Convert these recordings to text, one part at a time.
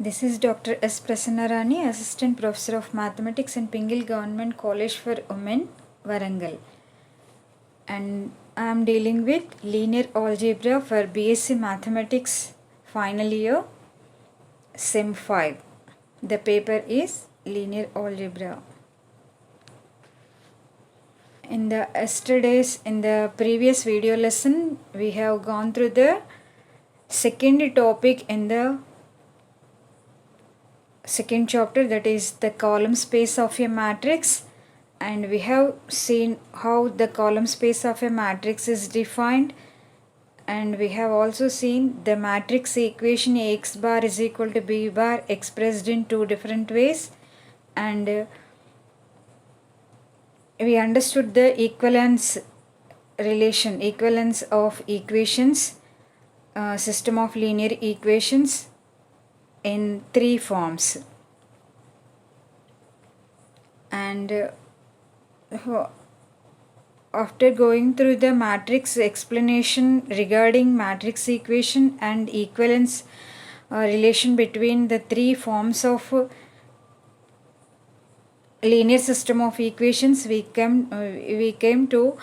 This is Dr. S. Prasanna-Rani, Assistant Professor of Mathematics in Pingal Government College for Women, Warangal. And I am dealing with linear algebra for BSc Mathematics final year, Sem 5. The paper is linear algebra. In the previous video lesson, we have gone through the second topic in the second chapter, that is the column space of a matrix, and we have seen how the column space of a matrix is defined, and we have also seen the matrix equation Ax bar is equal to B bar expressed in two different ways, and we understood the equivalence of equations, system of linear equations in three forms. And after going through the matrix explanation regarding matrix equation and equivalence relation between the three forms of linear system of equations, we came to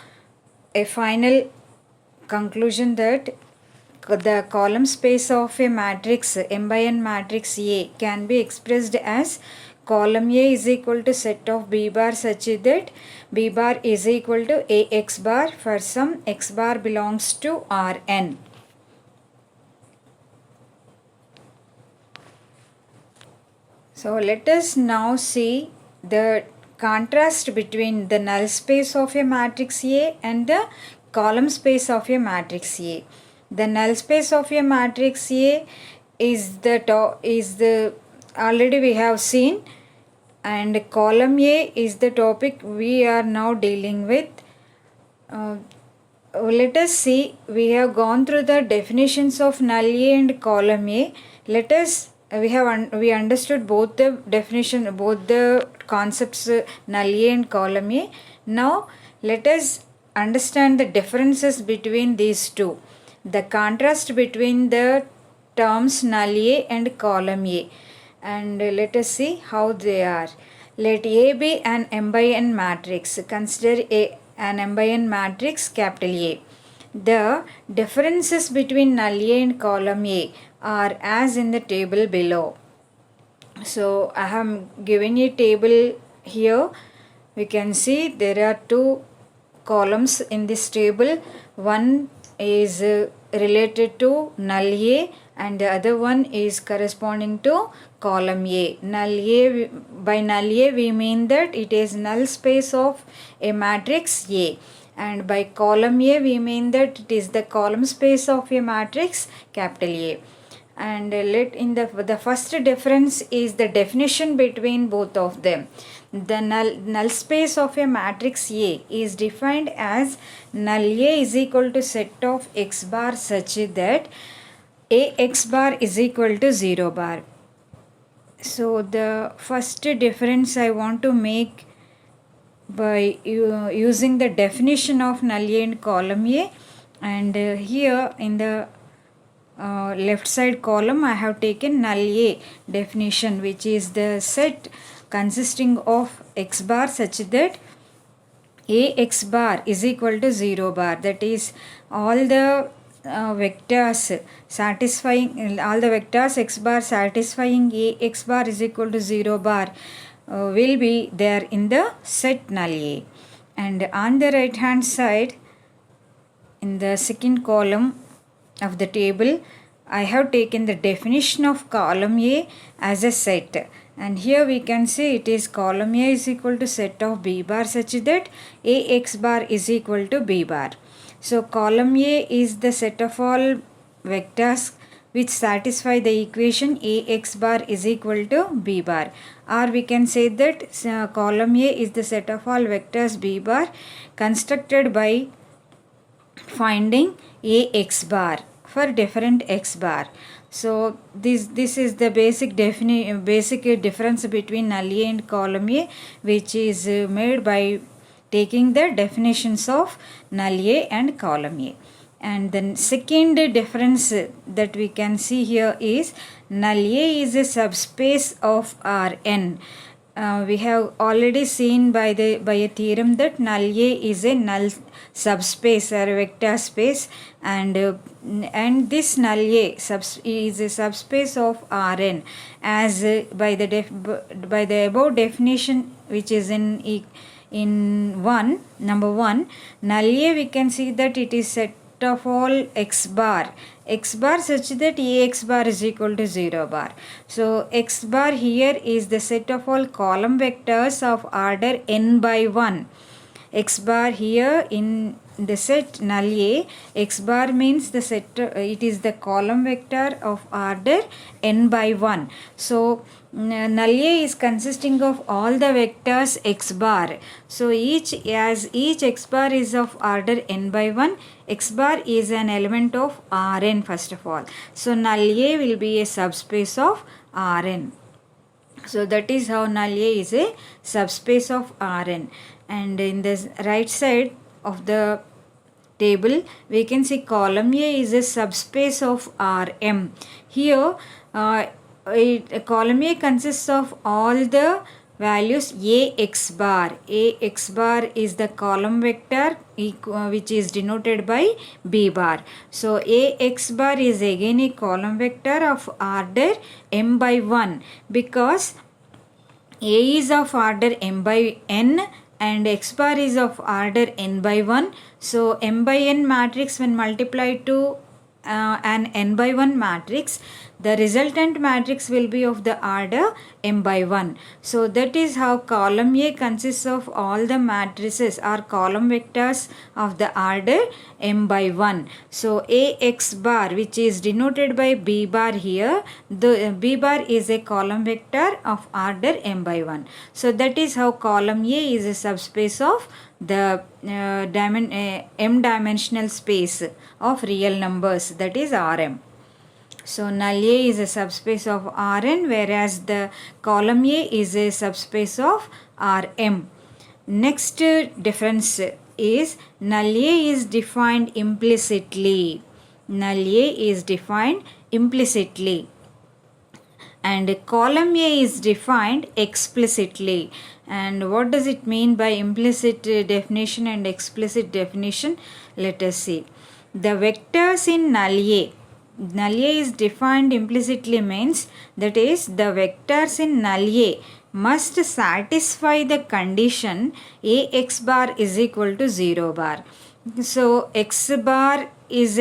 a final conclusion that the column space of a matrix M by N matrix A can be expressed as column A is equal to set of B bar such that B bar is equal to Ax bar for some x bar belongs to Rn. So let us now see the contrast between the null space of a matrix A and the column space of a matrix A. The null space of a matrix A is already we have seen, and column A is the topic we are now dealing with. Let us see, we have gone through the definitions of null A and column A. We understood both the definition, both the concepts null A and column A. Now let us understand the differences between these two. The contrast between the terms null A and column A, and let us see how they are. Let A be an M by N matrix. Consider an M by N matrix capital A. The differences between null A and column A are as in the table below. So I have given a table here. We can see there are two columns in this table. One is related to null A and the other one is corresponding to column A. By null A we mean that it is null space of a matrix A, and by column A we mean that it is the column space of a matrix capital A. And the first difference is the definition between both of them. The null space of a matrix A is defined as null A is equal to set of x bar such that Ax bar is equal to 0 bar. So the first difference I want to make by using the definition of null A and column A, and here in the left side column I have taken null A definition, which is the set consisting of x bar such that Ax bar is equal to 0 bar. That is, all the vectors x bar satisfying Ax bar is equal to 0 bar will be there in the set null A. And on the right hand side, in the second column of the table, I have taken the definition of column A as a set, and here we can see it is column A is equal to set of B bar such that Ax bar is equal to B bar. So column A is the set of all vectors which satisfy the equation Ax bar is equal to B bar, or we can say that column A is the set of all vectors B bar constructed by finding Ax bar for different x bar. So this is the basic difference between null A and column A, which is made by taking the definitions of null A and column A. And the second difference that we can see here is null A is a subspace of Rn. We have already seen by a theorem that null A is a null subspace or vector space, and this null A is a subspace of Rn, as by the above definition, which is in number 1, null A, we can see that it is set of all x bar such that Ax bar is equal to 0 bar. So x bar here is the set of all column vectors of order n by 1. X bar here in the set null A, x bar means the set, it is the column vector of order n by 1. So null A is consisting of all the vectors x bar. So each x bar is of order n by 1, x bar is an element of Rn first of all. So null A will be a subspace of Rn. So that is how null A is a subspace of Rn. And in the right side of the table, we can see column A is a subspace of Rm. Here column A consists of all the values Ax bar. Ax bar is the column vector which is denoted by B bar. So Ax bar is again a column vector of order m by 1, because A is of order m by n and x bar is of order n by 1. So m by n matrix when multiplied to an n by 1 matrix, the resultant matrix will be of the order m by 1. So that is how column A consists of all the matrices or column vectors of the order m by 1. So Ax bar, which is denoted by B bar here, the B bar is a column vector of order m by 1. So that is how column A is a subspace of the m-dimensional space of real numbers, that is Rm. So null A is a subspace of Rn, whereas the column A is a subspace of Rm. Next difference is null A is defined implicitly. Null A is defined implicitly, and column A is defined explicitly. And what does it mean by implicit definition and explicit definition? Let us see. The vectors in null A is defined implicitly means, that is, the vectors in null A must satisfy the condition Ax bar is equal to 0 bar. So x bar is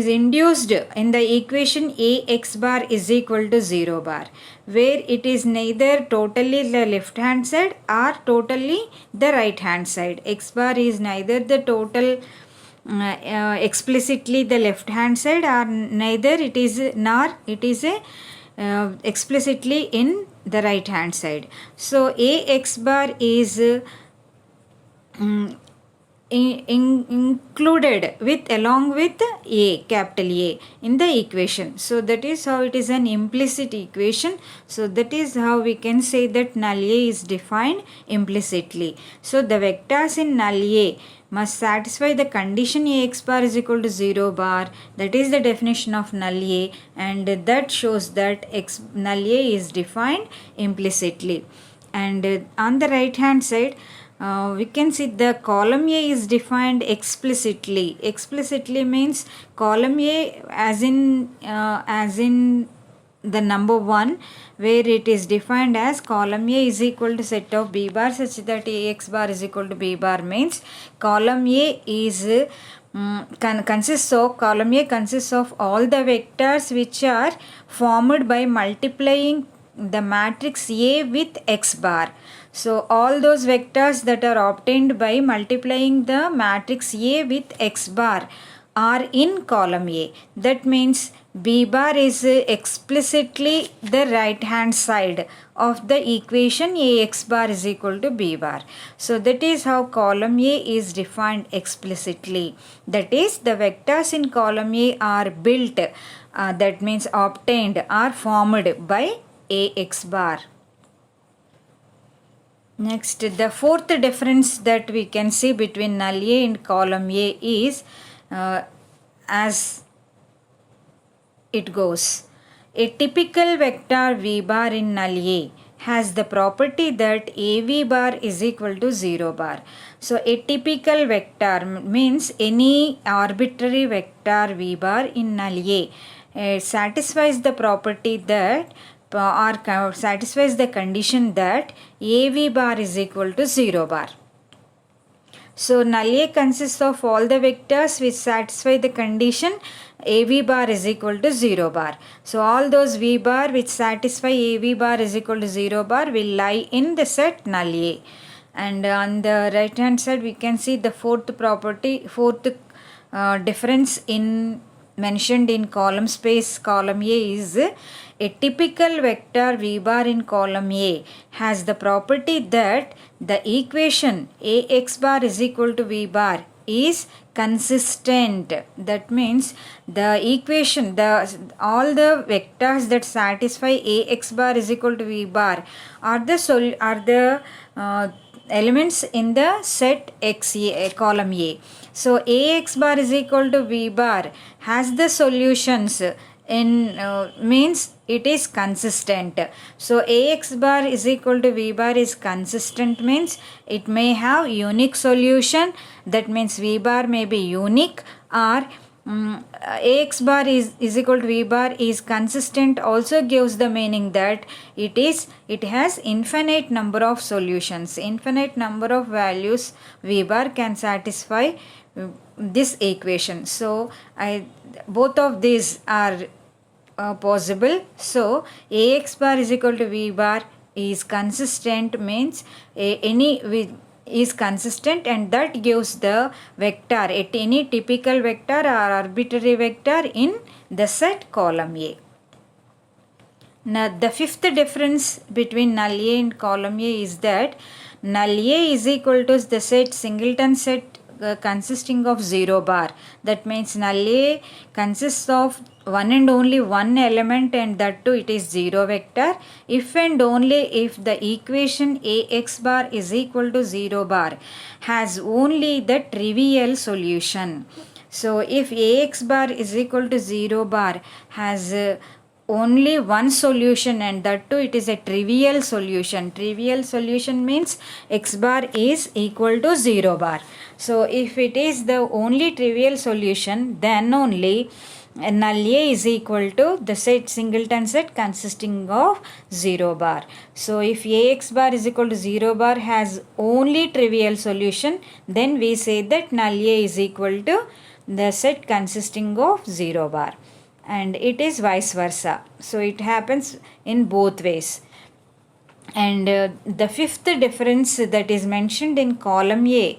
induced in the equation Ax bar is equal to 0 bar, where it is neither totally the left hand side or totally the right hand side. X bar is neither the total explicitly the left hand side, or neither it is nor it is a explicitly in the right hand side. So Ax bar is included along with A, capital A, in the equation. So that is how it is an implicit equation. So that is how we can say that null A is defined implicitly. So the vectors in null A must satisfy the condition Ax bar is equal to 0 bar. That is the definition of null A, and that shows that null A is defined implicitly. And on the right hand side, we can see the column A is defined explicitly. Explicitly means column A as in the number 1, where it is defined as column A is equal to set of B bar such that Ax bar is equal to B bar, means column A is consists of all the vectors which are formed by multiplying the matrix A with x bar. So all those vectors that are obtained by multiplying the matrix A with x bar are in column A. That means B bar is explicitly the right hand side of the equation Ax bar is equal to B bar. So that is how column A is defined explicitly. That is, the vectors in column A are built, that means obtained or formed by Ax bar. Next, the fourth difference that we can see between null A and column A is as it goes. A typical vector v bar in null A has the property that AV bar is equal to 0 bar. So a typical vector means any arbitrary vector v bar in null A satisfies the property that or satisfies the condition that AV bar is equal to 0 bar. So null A consists of all the vectors which satisfy the condition AV bar is equal to 0 bar. So all those V bar which satisfy AV bar is equal to 0 bar will lie in the set null A. And on the right hand side we can see the fourth difference in mentioned in column space column A is a typical vector v bar in column A has the property that the equation Ax bar is equal to v bar is consistent. That means the equation, all the vectors that satisfy Ax bar is equal to v bar are the elements in the set XA column A. So Ax bar is equal to v bar has the solutions in means it is consistent. So Ax bar is equal to v bar is consistent means it may have unique solution. That means v bar may be unique, or Ax bar is equal to v bar is consistent also gives the meaning that it has infinite number of solutions, infinite number of values v bar can satisfy this equation. So both of these are possible. So Ax bar is equal to v bar is consistent means is consistent, and that gives the vector at any typical vector or arbitrary vector in the set column A. Now the fifth difference between null A and column A is that null A is equal to the set singleton set consisting of 0 bar. That means null A consists of one and only one element, and that too it is 0 vector if and only if the equation Ax bar is equal to 0 bar has only the trivial solution. So if Ax bar is equal to 0 bar has only one solution, and that too it is a trivial solution. Trivial solution means x bar is equal to 0 bar. So if it is the only trivial solution, then only null A is equal to the set singleton set consisting of 0 bar. So if Ax bar is equal to 0 bar has only trivial solution, then we say that null A is equal to the set consisting of 0 bar, and it is vice versa. So it happens in both ways. And the fifth difference that is mentioned in column A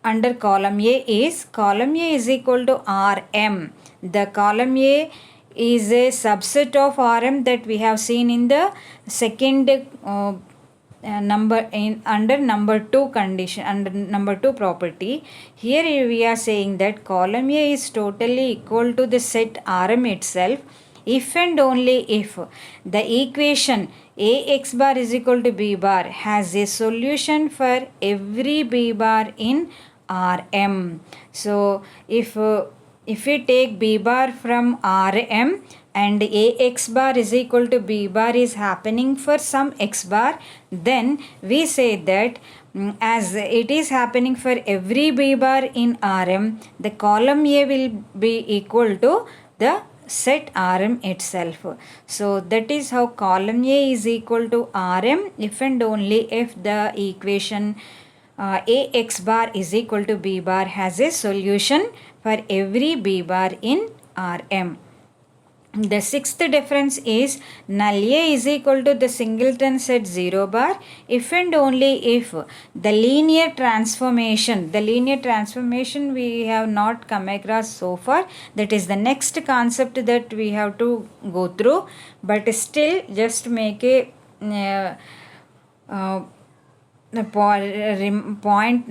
under column A is column A is equal to Rm. The column A is a subset of Rm that we have seen in the second number in under number 2 condition, under number 2 property. Here we are saying that column A is totally equal to the set Rm itself if and only if the equation Ax bar is equal to b bar has a solution for every b bar in Rm. So if we take b bar from Rm and Ax bar is equal to b bar is happening for some x bar, then we say that as it is happening for every b bar in Rm, the column A will be equal to the set Rm itself. So that is how column A is equal to Rm if and only if the equation Ax bar is equal to b bar has a solution for every b bar in Rm. The sixth difference is null A is equal to the singleton set 0 bar if and only if the linear transformation we have not come across so far. That is the next concept that we have to go through, but still just make a point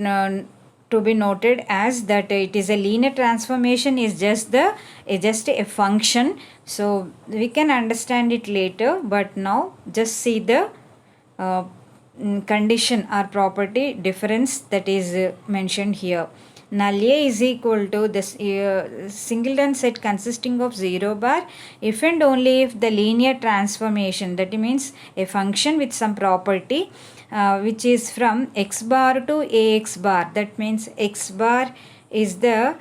to be noted as that it is a linear transformation is just a function. So we can understand it later, but now just see the condition or property difference that is mentioned here. Null A is equal to this singleton set consisting of 0 bar if and only if the linear transformation, that means a function with some property which is from x bar to ax bar, that means x bar is the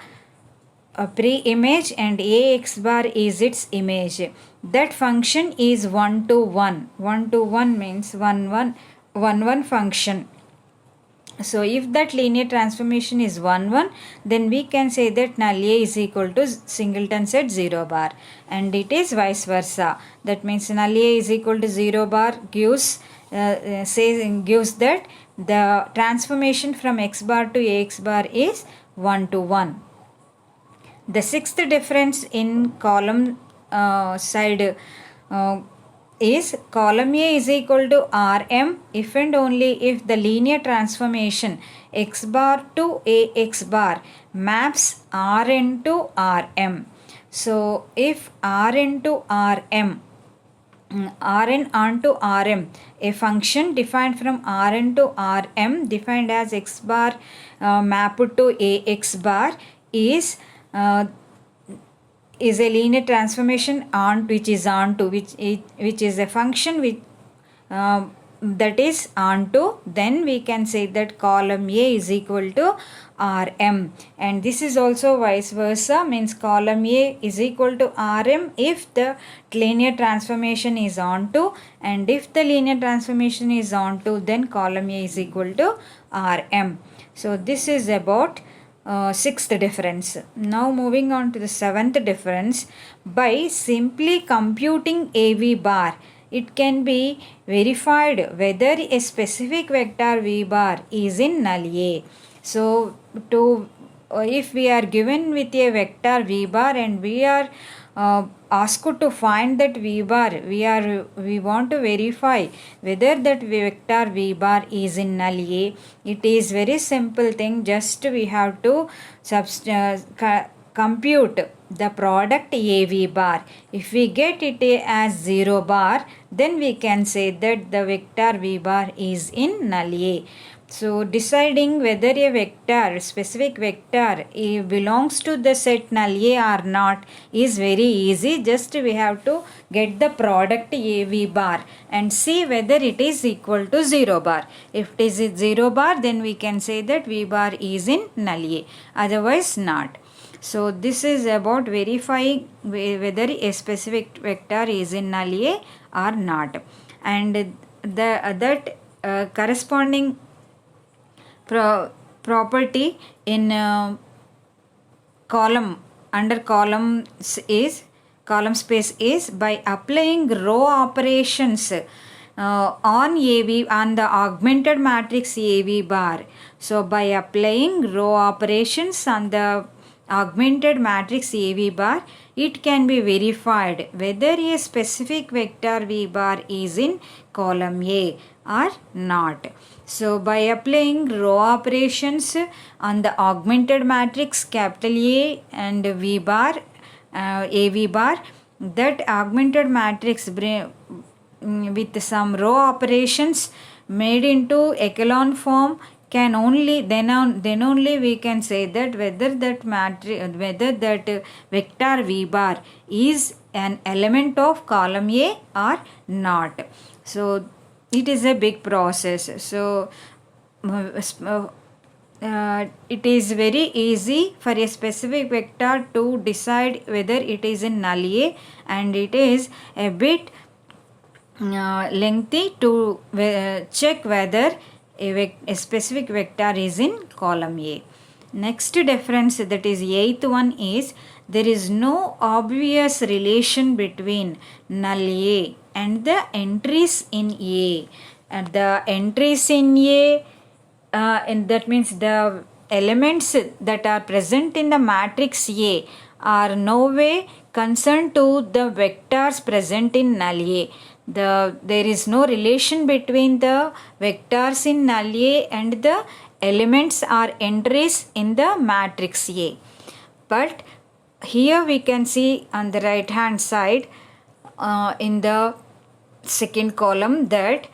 pre-image and ax bar is its image. That function is 1 to 1. 1 to 1 means 1 function. So if that linear transformation is 1 1, then we can say that null A is equal to singleton set 0 bar, and it is vice versa. That means null A is equal to 0 bar gives that the transformation from x bar to ax bar is 1 to 1. The sixth difference in column side is column A is equal to Rm if and only if the linear transformation x bar to ax bar maps Rn to Rm. So if Rn to Rm, Rn onto Rm, a function defined from Rn to Rm defined as x bar mapped to ax bar is a linear transformation which is a function with that is onto, then we can say that column A is equal to Rm, and this is also vice versa, means column A is equal to Rm if the linear transformation is onto, and if the linear transformation is onto, then column A is equal to Rm. So this is about sixth difference. Now moving on to the seventh difference. By simply computing AV bar, it can be verified whether a specific vector V bar is in null A. So if we are given with a vector V bar and we are asked to find that V bar, we want to verify whether that vector V bar is in null A. It is very simple thing, just we have to compute the product AV bar. If we get it as 0 bar, then we can say that the vector V bar is in null A. So deciding whether a vector, specific vector, belongs to the set null A or not is very easy. Just we have to get the product AV bar and see whether it is equal to 0 bar. If it is 0 bar, then we can say that V bar is in null A, otherwise not. So this is about verifying whether a specific vector is in null A or not, and that corresponding property in column under column space is by applying row operations on the augmented matrix AV bar. So by applying row operations on the augmented matrix AV bar, it can be verified whether a specific vector V bar is in column A or not. So by applying row operations on the augmented matrix capital A and V bar, AV bar, that augmented matrix with some row operations made into echelon form can only then only we can say that whether that vector V bar is an element of column A or not. So it is a big process. So it is very easy for a specific vector to decide whether it is in null A, and it is a bit lengthy to check whether a specific vector is in column A. Next difference, that is eighth one, is there is no obvious relation between null A and the entries in A. And the entries in A, and that means the elements that are present in the matrix A are no way concerned to the vectors present in null A. there is no relation between the vectors in null A and the elements or entries in the matrix A. But here we can see on the right hand side in the second column that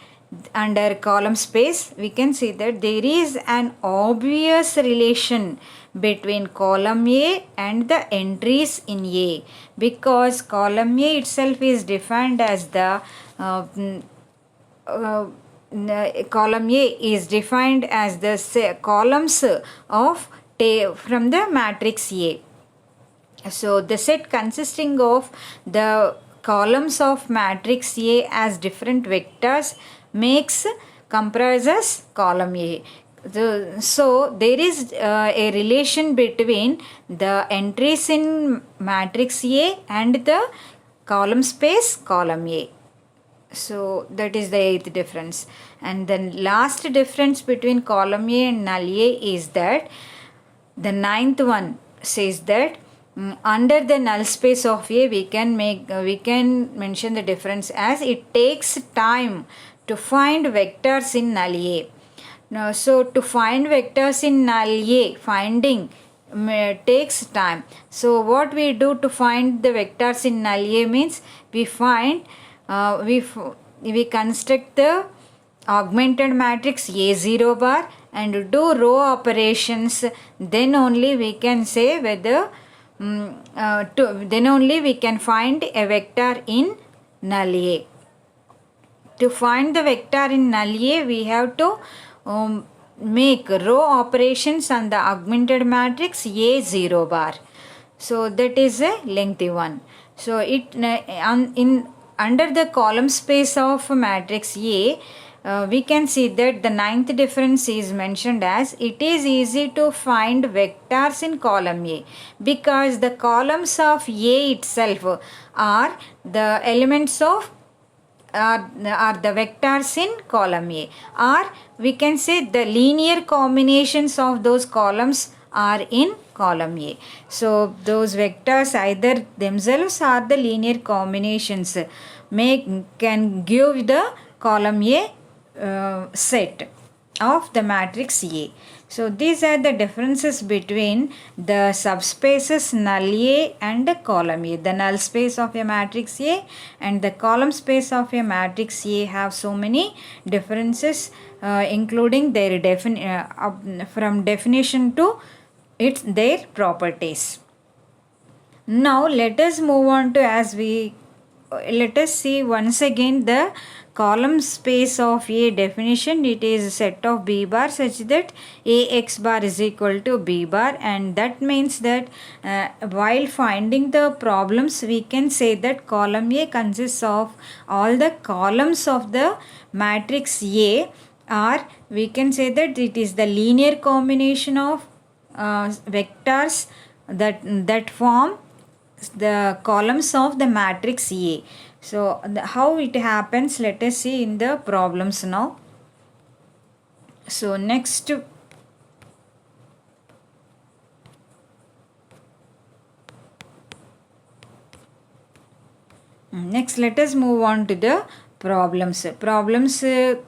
under column space we can see that there is an obvious relation between column A and the entries in A, because column A itself is defined as the column A is defined as the columns of from the matrix A. So the set consisting of the columns of matrix A as different vectors comprises column A. So there is a relation between the entries in matrix A and the column space column A. So that is the eighth difference. And the last difference between column A and null A is that the ninth one says that under the null space of A we can mention the difference as it takes time to find vectors in null A. Now, so to find vectors in null A, finding takes time. So what we do to find the vectors in null A means we find we construct the augmented matrix A0 bar and do row operations, then only we can say whether then only we can find a vector in null A. To find the vector in null A, we have to make row operations on the augmented matrix A0 bar. So that is a lengthy one. So it under the column space of matrix A, we can see that the ninth difference is mentioned as it is easy to find vectors in column A, because the columns of A itself are the elements of are the vectors in column A, or we can say the linear combinations of those columns are in column A. So those vectors either themselves or the linear combinations can give the column A set of the matrix A. So these are the differences between the subspaces null A and column A. The null space of a matrix A and the column space of a matrix A have so many differences, including their from definition to their properties. Now let us move on to let us see once again the column space of A definition. It is a set of B bar such that AX bar is equal to B bar, and that means that while finding the problems we can say that column A consists of all the columns of the matrix A, or we can say that it is the linear combination of vectors that form the columns of the matrix A. So how it happens, let us see in the problems now. So next let us move on to the problems. Problems are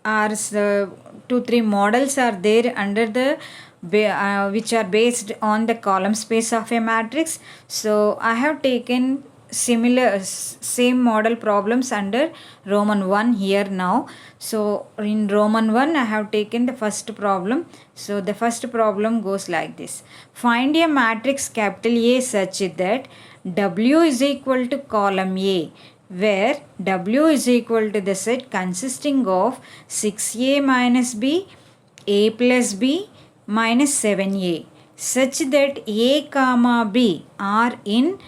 2-3 models are there under the which are based on the column space of a matrix. So I have taken same model problems under Roman 1 here now. So in Roman 1 I have taken the first problem. So the first problem goes like this: find a matrix capital A such that W is equal to column A, where W is equal to the set consisting of 6A minus B, A plus B minus 7A, such that A comma B are in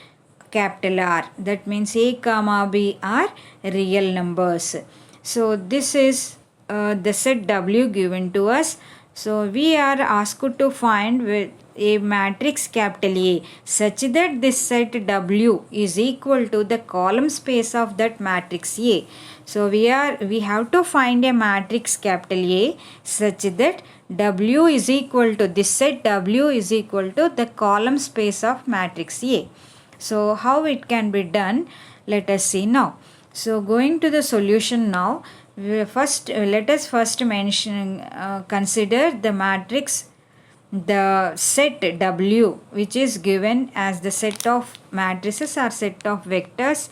capital R. That means A comma B are real numbers. So this is the set W given to us. So we are asked to find with a matrix capital A such that this set W is equal to the column space of that matrix A. So we have to find a matrix capital A such that W is equal to this set W is equal to the column space of matrix A. So how it can be done, let us see now. So going to the solution now, let us first consider the matrix, the set W, which is given as the set of matrices or set of vectors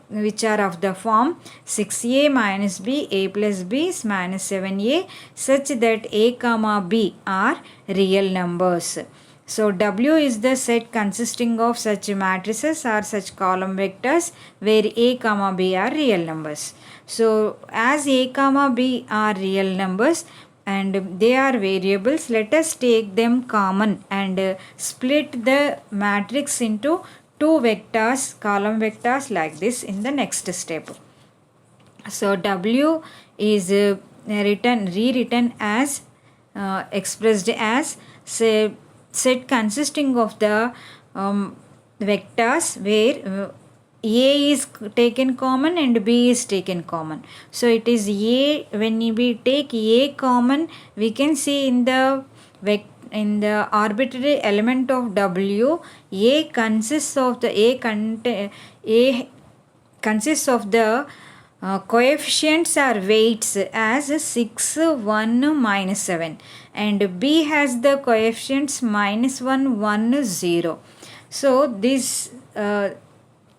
which are of the form 6a minus b, a plus b is minus 7a, such that a comma b are real numbers. So W is the set consisting of such matrices or such column vectors where a comma b are real numbers. So as a comma b are real numbers and they are variables, let us take them common and split the matrix into two vectors, column vectors like this in the next step. So W is rewritten as expressed as, say, set consisting of the vectors where a is taken common and b is taken common. So it is a, when we take a common, we can see in the arbitrary element of W, a consists of the coefficients or weights as 6, 1, minus 7, and b has the coefficients minus 1, 1, 0. So these are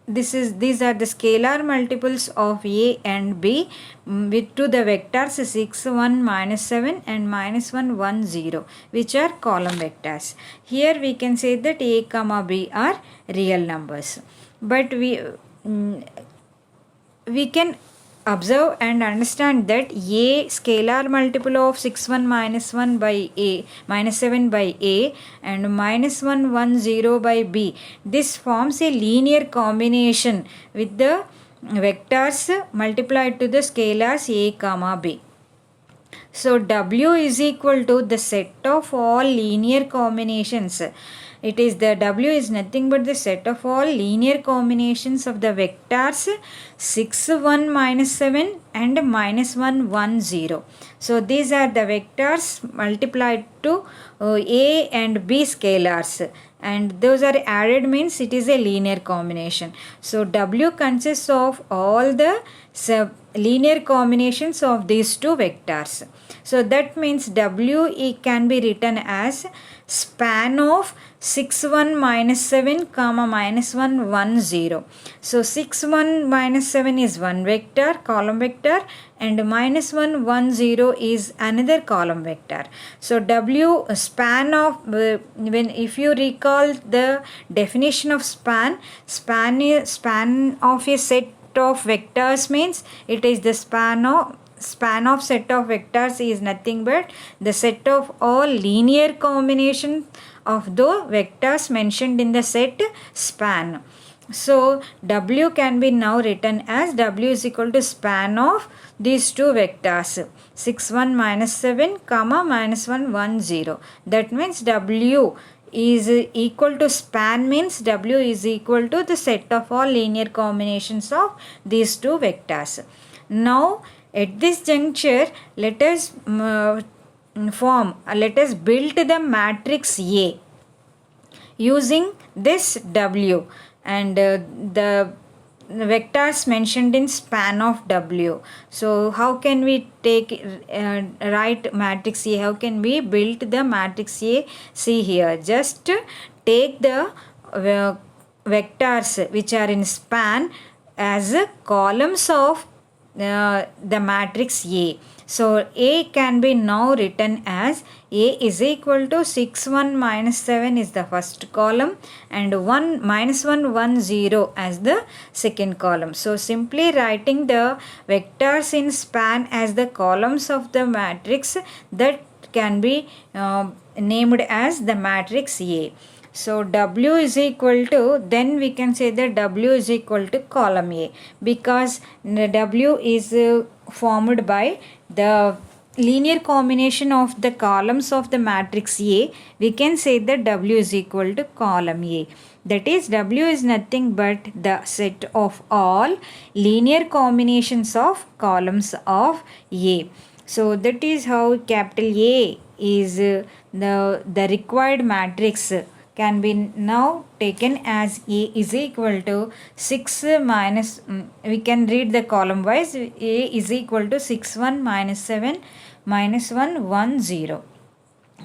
the scalar multiples of a and b with to the vectors 6, 1, minus 7 and minus 1, 1, 0, which are column vectors. Here we can say that a comma b are real numbers, but we can observe and understand that a scalar multiple of 6, 1, minus 1 by a, minus 7 by a, and minus 1, 1, 0 by b. This forms a linear combination with the vectors multiplied to the scalars a comma b. So W is equal to the set of all linear combinations. It is the W is nothing but the set of all linear combinations of the vectors 6, 1, minus 7 and minus 1, 1, 0. So these are the vectors multiplied to a and b scalars, and those are added means it is a linear combination. So W consists of all the linear combinations of these two vectors. So that means W can be written as span of 6, 1, minus 7, comma minus 1, 1, 0. So 6, 1, minus 7 is one vector, column vector, and minus 1, 1, 0 is another column vector. So W span of, if you recall the definition of span of a set of vectors means it is the span of set of vectors is nothing but the set of all linear combination of the vectors mentioned in the set span. So W can be now written as W is equal to span of these two vectors 6, 1, minus 7, comma minus 1, 1, 0. That means W is equal to span means W is equal to the set of all linear combinations of these two vectors. Now at this juncture, let us build the matrix A using this W and the vectors mentioned in span of W. So how can we write matrix A? How can we build the matrix A? See here, just take the vectors which are in span as columns of the matrix A. So A can be now written as A is equal to 6, 1, minus 7 is the first column and 1, minus 1, 1, 0 as the second column. So simply writing the vectors in span as the columns of the matrix, that can be named as the matrix A. So W is equal to, then we can say that W is equal to column A, because W is formed by the linear combination of the columns of the matrix A. We can say that W is equal to column A. That is, W is nothing but the set of all linear combinations of columns of A. So that is how capital A is the required matrix can be now taken as A is equal to 6 minus, we can read the column wise, A is equal to 6 1 minus 7 minus 1 1 0.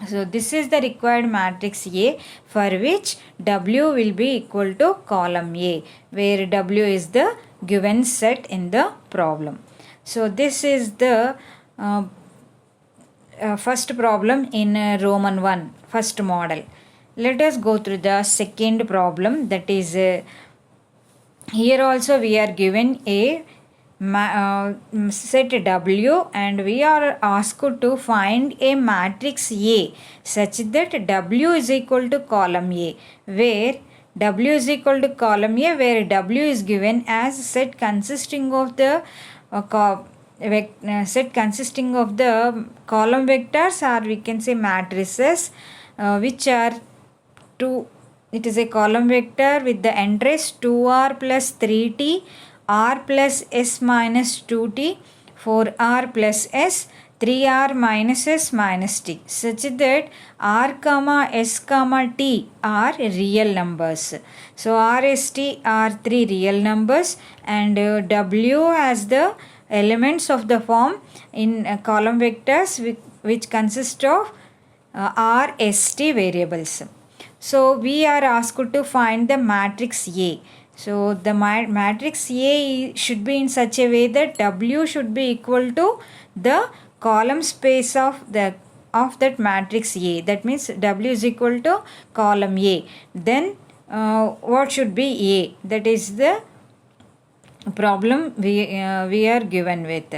So this is the required matrix A, for which W will be equal to column A, where W is the given set in the problem. So this is the first problem in Roman 1, first model. Let us go through the second problem, that is here also we are given a set W and we are asked to find a matrix A such that W is equal to column A, where W is equal to column A, where W is given as set consisting of the set consisting of the column vectors, or we can say matrices, which are two. It is a column vector with the entries 2r plus 3t, r plus s minus 2t, 4r plus s, 3r minus s minus t, such that r comma s comma t are real numbers. So r, s, t are three real numbers, and w has the elements of the form in column vectors which consist of r, s, t variables. So we are asked to find the matrix A. So the matrix A should be in such a way that W should be equal to the column space of that matrix A. That means W is equal to column A. Then what should be A? That is the problem we are given with.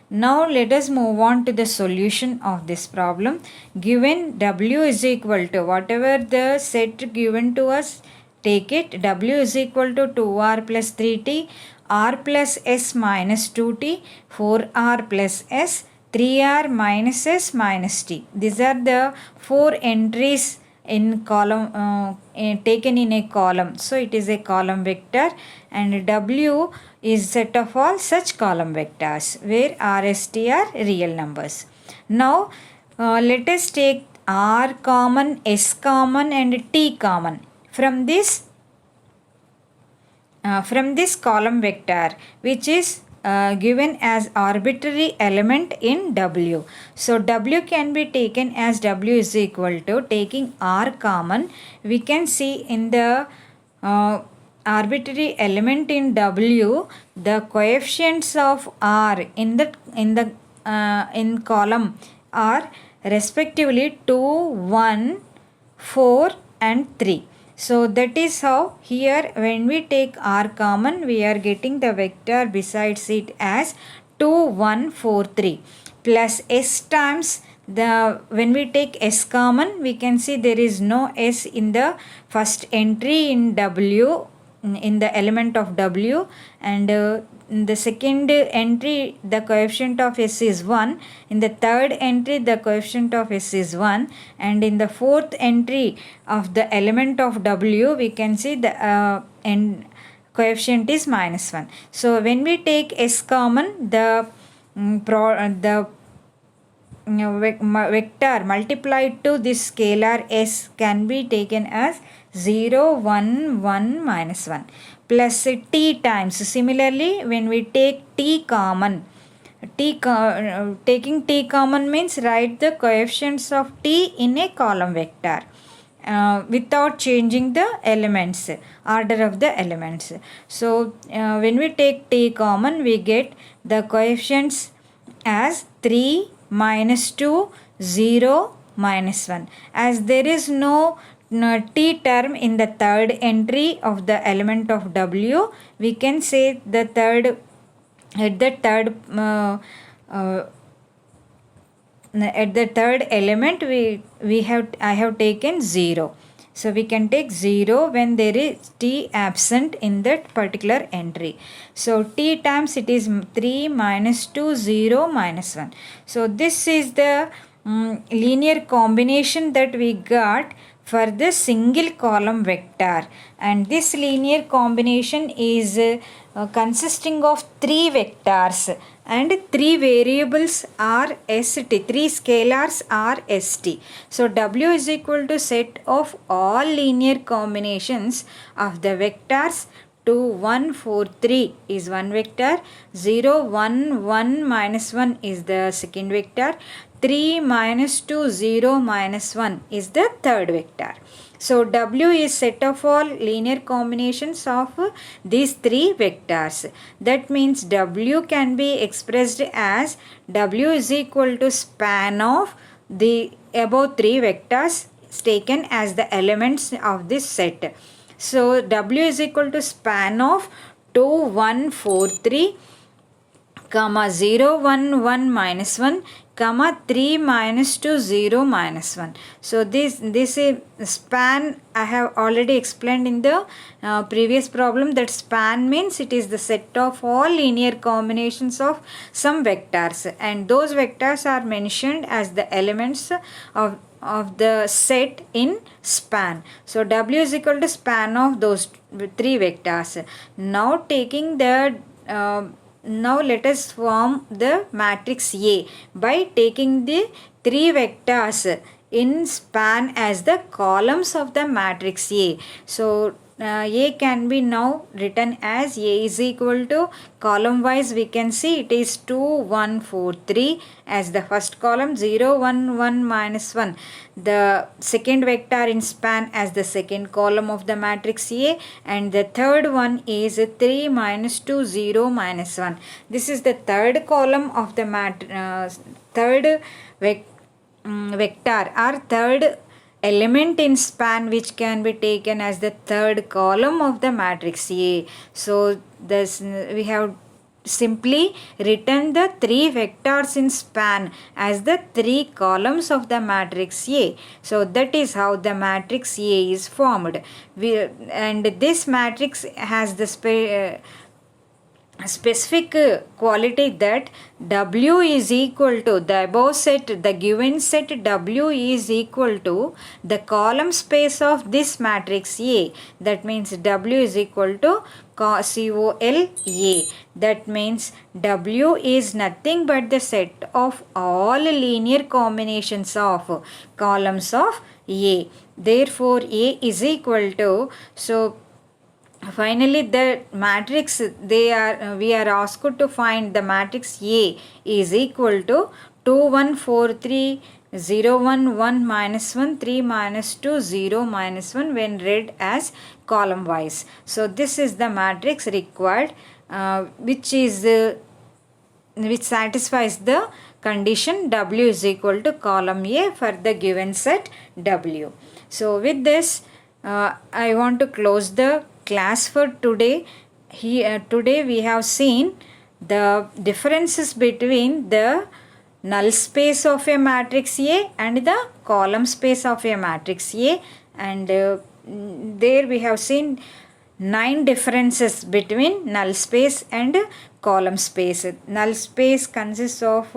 Now let us move on to the solution of this problem. Given W is equal to whatever the set given to us, take it. W is equal to 2r plus 3t, r plus s minus 2t, 4r plus s, 3r minus s minus t. These are the four entries in column taken in a column. So it is a column vector, and W is set of all such column vectors where r, s, t are real numbers. Now let us take r common, s common and t common from this column vector, which is given as arbitrary element in W. So W can be taken as W is equal to, taking R common, we can see in the arbitrary element in W, the coefficients of R in column are respectively 2, 1, 4 and 3. So that is how here when we take R common, we are getting the vector besides it as 2, 1, 4, 3 plus S times the, when we take S common, we can see there is no S in the first entry in W, in the element of W, and in the second entry the coefficient of S is 1, in the third entry the coefficient of S is 1, and in the fourth entry of the element of W we can see the coefficient is minus 1. So when we take S common, the vector multiplied to this scalar S can be taken as 0, 1, 1, minus 1 plus t times. Similarly, when we take t common, taking t common means write the coefficients of t in a column vector without changing the elements, order of the elements. So when we take t common, we get the coefficients as 3, minus 2, 0, minus 1. As there is no t term in the third entry of the element of W, we can say the third at the third element I have taken 0. So we can take 0 when there is t absent in that particular entry. So t times it is 3, minus 2, 0, minus 1. So this is the linear combination that we got for the single column vector, and this linear combination is consisting of 3 vectors and 3 variables are st, 3 scalars are st. So W is equal to set of all linear combinations of the vectors 2, 1, 4, 3 is one vector, 0, 1, 1, minus 1 is the second vector, 3, minus 2, 0, minus 1 is the third vector. So W is set of all linear combinations of these 3 vectors. That means W can be expressed as W is equal to span of the above 3 vectors taken as the elements of this set. So W is equal to span of 2, 1, 4, 3, comma 0, 1, 1, minus 1, comma 3, minus 2, 0, minus 1. So this is span. I have already explained in the previous problem that span means it is the set of all linear combinations of some vectors, and those vectors are mentioned as the elements of the set in span. So W is equal to span of those 3 vectors. Now taking the now let us form the matrix A by taking the 3 vectors in span as the columns of the matrix A. So A can be now written as A is equal to, column wise we can see it is 2, 1, 4, 3 as the first column, 0, 1, 1, minus 1 the second vector in span as the second column of the matrix A, and the third one is 3, minus 2, 0, minus 1. This is the third column of the third vector or third element in span which can be taken as the third column of the matrix A. So this we have simply written the 3 vectors in span as the 3 columns of the matrix A. So that is how the matrix A is formed. And this matrix has the specific quality that W is equal to the above set, the given set W is equal to the column space of this matrix A. That means W is equal to COL A. That means W is nothing but the set of all linear combinations of columns of A. Therefore A is equal to, so finally the matrix we are asked to find the matrix A is equal to 2, 1, 4, 3, 0, 1, 1, minus 1, 3, minus 2, 0, minus 1 when read as column wise. So this is the matrix required which satisfies the condition W is equal to column A for the given set W. So with this I want to close the class for today. Today we have seen the differences between the null space of a matrix A and the column space of a matrix A, and there we have seen 9 differences between null space and column space. Null space consists of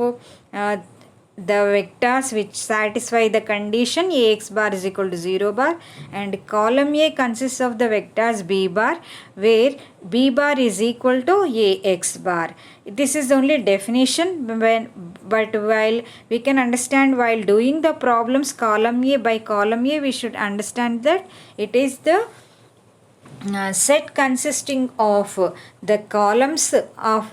the vectors which satisfy the condition Ax bar is equal to 0 bar, and column A consists of the vectors B bar where B bar is equal to Ax bar. This is only definition, but while we can understand while doing the problems column A by column A, we should understand that it is the set consisting of the columns of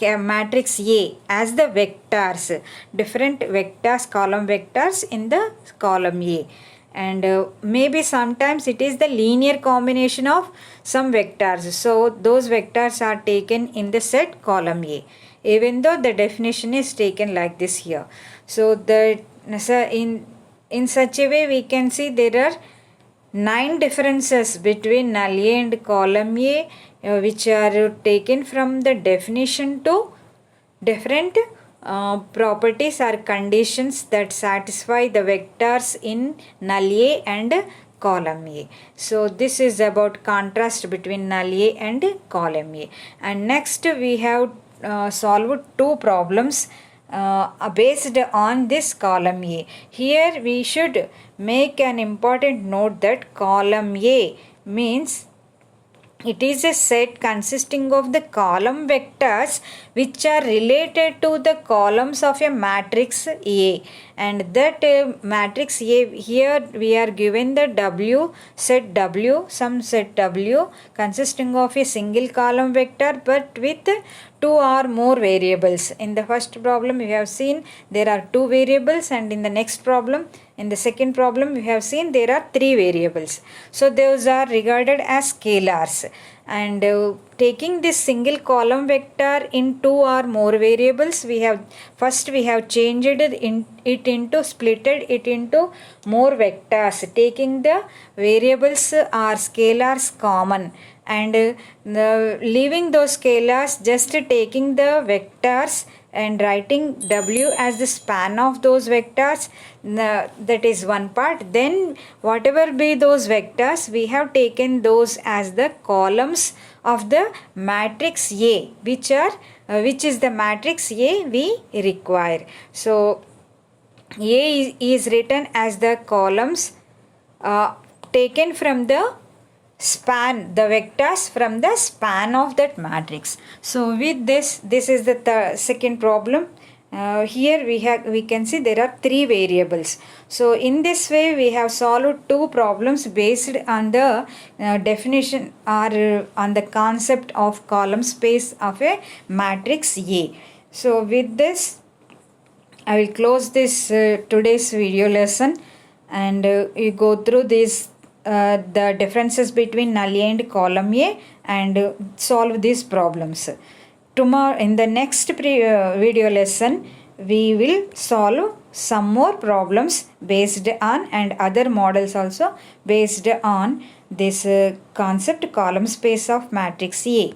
matrix A as the vectors, different vectors, column vectors in the column A, and maybe sometimes it is the linear combination of some vectors. So those vectors are taken in the set column A, even though the definition is taken like this here. So in such a way we can see there are 9 differences between null A and column A which are taken from the definition to different properties or conditions that satisfy the vectors in null A and column A. So this is about contrast between null A and column A. And next we have solved 2 problems based on this column A. Here we should make an important note that column A means it is a set consisting of the column vectors which are related to the columns of a matrix A, and that matrix A, here we are given the W, set W, some set W consisting of a single column vector but with two or more variables. In the first problem we have seen there are two variables, and in the next problem, in the second problem, we have seen there are three variables. So those are regarded as scalars. And taking this single column vector in two or more variables, we have changed splitted it into more vectors, taking the variables or scalars common, and leaving those scalars, just taking the vectors and writing W as the span of those vectors. That is one part. Then whatever be those vectors, we have taken those as the columns of the matrix A, which is the matrix A we require. So A is written as the columns taken from the span, the vectors from the span of that matrix. So with this is the second problem. Here we can see there are three variables. So in this way we have solved two problems based on the definition or on the concept of column space of a matrix A. So with this I will close this today's video lesson, and you go through this the differences between null A and column A, and solve these problems. Tomorrow in the next video lesson we will solve some more problems based on, and other models also based on this concept column space of matrix A.